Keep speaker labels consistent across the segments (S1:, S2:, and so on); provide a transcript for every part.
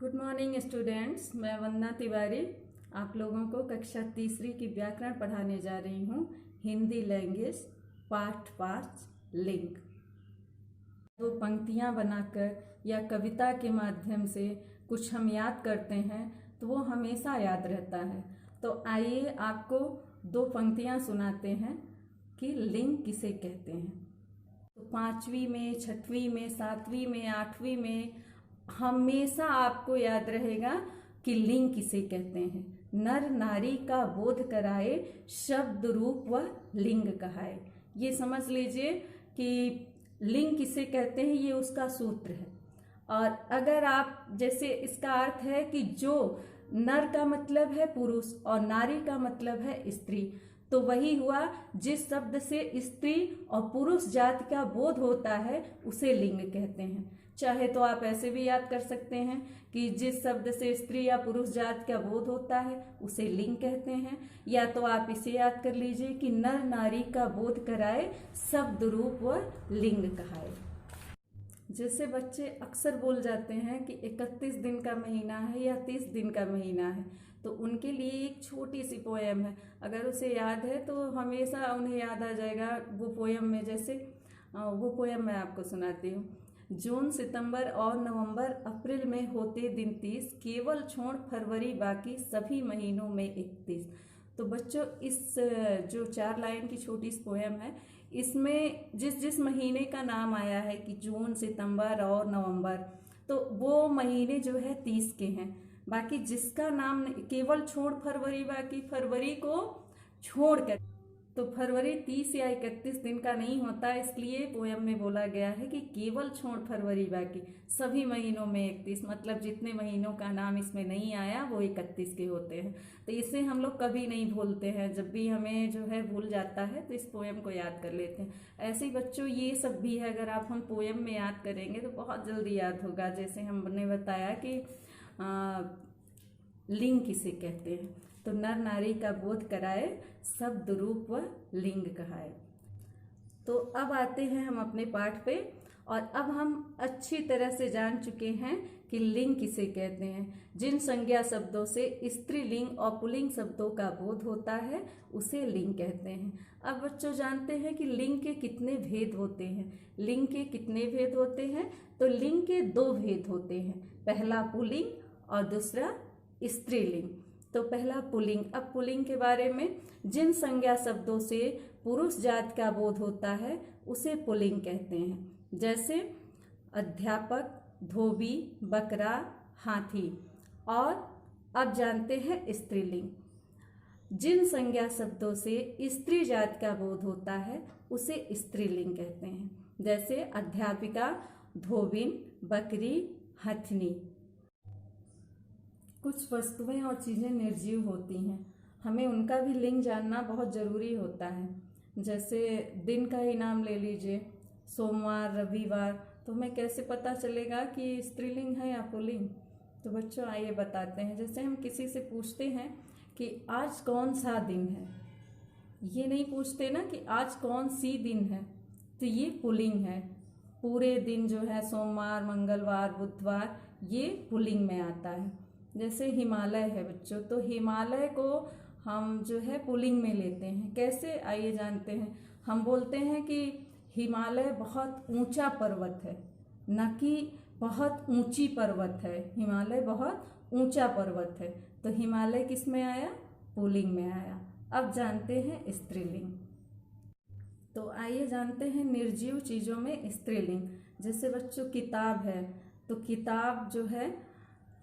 S1: Good morning students, मैं वंदना तिवारी आप लोगों को कक्षा तीसरी की व्याकरण पढ़ाने जा रही हूँ। हिंदी लैंग्वेज पाठ 5 लिंग। दो पंक्तियाँ बनाकर या कविता के माध्यम से कुछ हम याद करते हैं तो वो हमेशा याद रहता है। तो आइए आपको दो पंक्तियाँ सुनाते हैं कि लिंग किसे कहते हैं। तो 5वीं में, 6वीं में, 7वीं में, 8वीं में हमेशा आपको याद रहेगा कि लिंग किसे कहते हैं। नर नारी का बोध कराए, शब्द रूप व लिंग कहाए। ये समझ लीजिए कि लिंग किसे कहते हैं, ये उसका सूत्र है। और अगर आप जैसे इसका अर्थ है कि जो नर का मतलब है पुरुष और नारी का मतलब है स्त्री, तो वही हुआ जिस शब्द से स्त्री और पुरुष जाति का बोध होता है उसे लिंग कहते हैं। चाहे तो आप ऐसे भी याद कर सकते हैं कि जिस शब्द से स्त्री या पुरुष जाति का बोध होता है उसे लिंग कहते हैं, या तो आप इसे याद कर लीजिए कि नर नारी का बोध कराए, शब्द रूप व लिंग कहाए। जैसे बच्चे अक्सर बोल जाते हैं कि 31 दिन का महीना है या 30 दिन का महीना है, तो उनके लिए एक छोटी सी पोएम है। अगर उसे याद है तो हमेशा उन्हें याद आ जाएगा वो पोएम में। जैसे वो पोएम मैं आपको सुनाती हूँ। जून, सितंबर और नवंबर, अप्रैल में होते दिन 30, केवल छोड़ फरवरी बाकी, सभी महीनों में 31। तो बच्चों इस जो 4 लाइन की छोटी सी पोएम है, इसमें जिस जिस महीने का नाम आया है कि जून, सितंबर और नवंबर, तो वो महीने जो है 30 के हैं। बाकी जिसका नाम केवल छोड़ फरवरी बाकी, फरवरी को छोड़ कर, तो फरवरी 30 या 31 दिन का नहीं होता, इसलिए पोयम में बोला गया है कि केवल छोड़ फरवरी बाकी, सभी महीनों में 31। मतलब जितने महीनों का नाम इसमें नहीं आया वो 31 के होते हैं। तो इसे हम लोग कभी नहीं भूलते हैं। जब भी हमें जो है भूल जाता है तो इस पोयम को याद कर लेते हैं। ऐसे ही बच्चों ये सब भी है, अगर आप हम पोयम में याद करेंगे तो बहुत जल्दी याद होगा। जैसे हमने बताया कि लिंग किसे कहते हैं, तो नर नारी का बोध कराए, शब्द रूप व लिंग कहाए। तो अब आते हैं हम अपने पाठ पे, और अब हम अच्छी तरह से जान चुके हैं कि लिंग किसे कहते हैं। जिन संज्ञा शब्दों से स्त्रीलिंग और पुल्लिंग शब्दों का बोध होता है उसे लिंग कहते हैं। अब बच्चों जानते हैं कि लिंग के कितने भेद होते हैं। लिंग के कितने भेद होते हैं, तो लिंग के 2 भेद होते हैं। पहला पुल्लिंग और दूसरा स्त्रीलिंग। तो पहला पुल्लिंग। अब पुल्लिंग के बारे में, जिन संज्ञा शब्दों से पुरुष जाति का बोध होता है उसे पुल्लिंग कहते हैं। जैसे अध्यापक, धोबी, बकरा, हाथी। और अब जानते हैं स्त्रीलिंग। जिन संज्ञा शब्दों से स्त्री जाति का बोध होता है उसे स्त्रीलिंग कहते हैं। जैसे अध्यापिका, धोबिन, बकरी, हथनी। कुछ वस्तुएं और चीज़ें निर्जीव होती हैं, हमें उनका भी लिंग जानना बहुत ज़रूरी होता है। जैसे दिन का ही नाम ले लीजिए, सोमवार, रविवार, तो हमें कैसे पता चलेगा कि स्त्रीलिंग है या पुल्लिंग। तो बच्चों आइए बताते हैं। जैसे हम किसी से पूछते हैं कि आज कौन सा दिन है, ये नहीं पूछते ना कि आज कौन सी दिन है, तो ये पुल्लिंग है। पूरे दिन जो है सोमवार, मंगलवार, बुधवार, ये पुल्लिंग में आता है। जैसे हिमालय है बच्चों, तो हिमालय को हम जो है पुल्लिंग में लेते हैं। कैसे, आइए जानते हैं। हम बोलते हैं कि हिमालय बहुत ऊंचा पर्वत है, न कि बहुत ऊंची पर्वत है। हिमालय बहुत ऊंचा पर्वत है, तो हिमालय किस में आया, पुल्लिंग में आया। अब जानते हैं स्त्रीलिंग। तो आइए जानते हैं निर्जीव चीज़ों में स्त्रीलिंग। जैसे बच्चों किताब है, तो किताब जो है,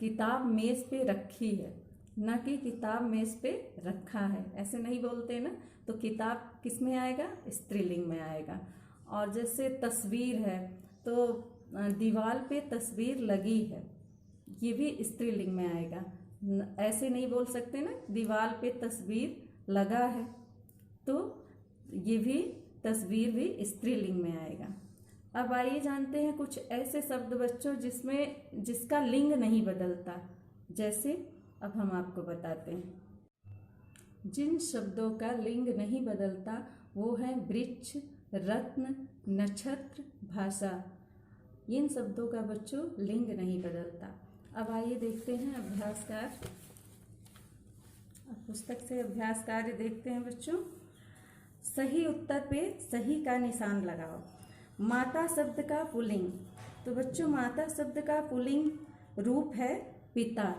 S1: किताब मेज पे रखी है, ना कि किताब मेज पे रखा है, ऐसे नहीं बोलते ना। तो किताब किस में आएगा, स्त्रीलिंग में आएगा। और जैसे तस्वीर है, तो दीवार पे तस्वीर लगी है, ये भी स्त्रीलिंग में आएगा। ऐसे नहीं बोल सकते ना, दीवार पे तस्वीर लगा है, तो ये भी तस्वीर भी स्त्रीलिंग में आएगा। अब आइए जानते हैं कुछ ऐसे शब्द बच्चों जिसका लिंग नहीं बदलता। जैसे अब हम आपको बताते हैं। जिन शब्दों का लिंग नहीं बदलता वो है वृक्ष, रत्न, नक्षत्र, भाषा। इन शब्दों का बच्चों लिंग नहीं बदलता। अब आइए देखते हैं अभ्यास कार्य। पुस्तक से अभ्यास कार्य देखते हैं बच्चों। सही उत्तर पे सही का निशान लगाओ। माता शब्द का पुल्लिंग, तो बच्चों माता शब्द का पुल्लिंग रूप है पिता।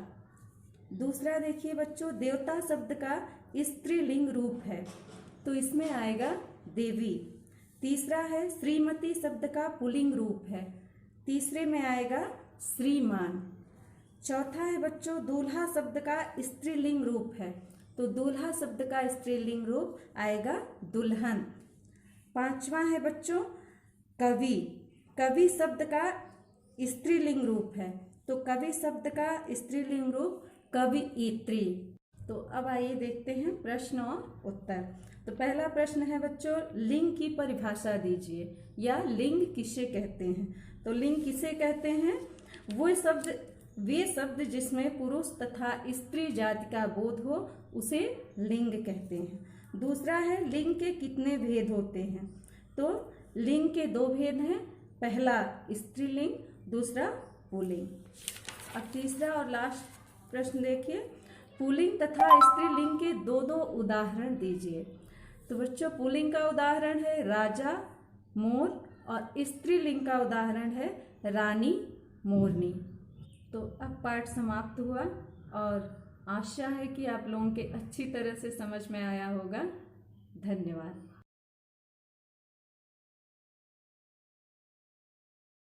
S1: दूसरा देखिए बच्चों, देवता शब्द का स्त्रीलिंग रूप है, तो इसमें आएगा देवी। तीसरा है श्रीमती शब्द का पुल्लिंग रूप है, तीसरे में आएगा श्रीमान। चौथा है बच्चों, दूल्हा शब्द का स्त्रीलिंग रूप है, तो दूल्हा शब्द का स्त्रीलिंग रूप आएगा दुल्हन। पांचवा है बच्चों कवि, कवि शब्द का स्त्रीलिंग रूप है, तो कवि शब्द का स्त्रीलिंग रूप कवियत्री। तो अब आइए देखते हैं प्रश्न और उत्तर। तो पहला प्रश्न है बच्चों, लिंग की परिभाषा दीजिए, या लिंग किसे कहते हैं। तो लिंग किसे कहते हैं, वे शब्द जिसमें पुरुष तथा स्त्री जाति का बोध हो उसे लिंग कहते हैं। दूसरा है लिंग के कितने भेद होते हैं, तो लिंग के 2 भेद हैं, पहला स्त्रीलिंग, दूसरा पुल्लिंग। अब तीसरा और लास्ट प्रश्न देखिए, पुल्लिंग तथा स्त्रीलिंग के 2 उदाहरण दीजिए। तो बच्चों पुल्लिंग का उदाहरण है राजा, मोर, और स्त्रीलिंग का उदाहरण है रानी, मोरनी। तो अब पाठ समाप्त हुआ और आशा है कि आप लोगों के अच्छी तरह से समझ में आया होगा। धन्यवाद।